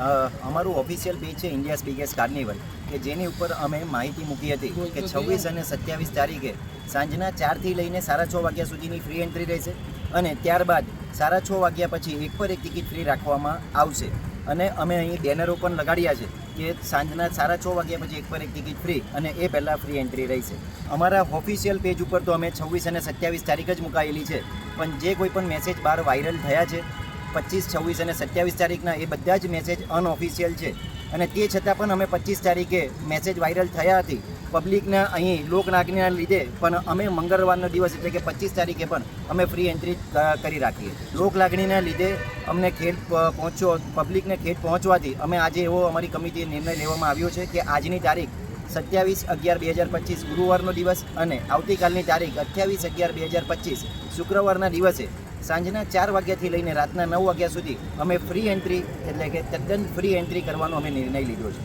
અમારું official page છે India's biggest carnival, કે જેની ઉપર અમે માહિતી મૂકી હતી કે 26 અને 27 તારીખે સાંજના 4 થી લઈને 6:30 વાગ્યા સુધીની ફ્રી એન્ટ્રી રહેશે અને ત્યારબાદ 6:30 વાગ્યા પછી એક પર એક ટિકિટ ફ્રી રાખવામાં આવશે. અને અમે અહીં બેનરો પણ લગાડ્યા છે કે સાંજના 6:30 વાગ્યા પછી એક પર એક ટિકિટ ફ્રી અને એ પહેલાં ફ્રી એન્ટ્રી રહેશે. અમારા ઓફિશિયલ પેજ ઉપર તો અમે 26 અને 27 તારીખ જ મુકાયેલી છે, પણ જે કોઈ પણ મેસેજ બહાર વાયરલ થયા છે 25, 26 અને 27 તારીખના, એ બધા જ મેસેજ અનઓફિશિયલ છે. અને તે છતાં પણ અમે 25 તારીખે મેસેજ વાયરલ થયા હતી પબ્લિકના અહીં લોકલાગણીના લીધે, પણ અમે મંગળવારનો દિવસ એટલે કે 25 તારીખે પણ અમે ફ્રી એન્ટ્રી કરી રાખીએ. લોકલાગણીના લીધે અમને પબ્લિકને ખેડ પહોંચવાથી અમે આજે એવો અમારી કમિટીએ નિર્ણય લેવામાં આવ્યો છે કે આજની તારીખ 27/11/2025 ગુરુવારનો દિવસ અને આવતીકાલની તારીખ 28/11/2025 શુક્રવારના દિવસે સાંજના 4 વાગ્યાથી લઈને રાતના 9 વાગ્યા સુધી અમે ફ્રી એન્ટ્રી એટલે કે તદ્દન ફ્રી એન્ટ્રી કરવાનો અમે નિર્ણય લીધો છે.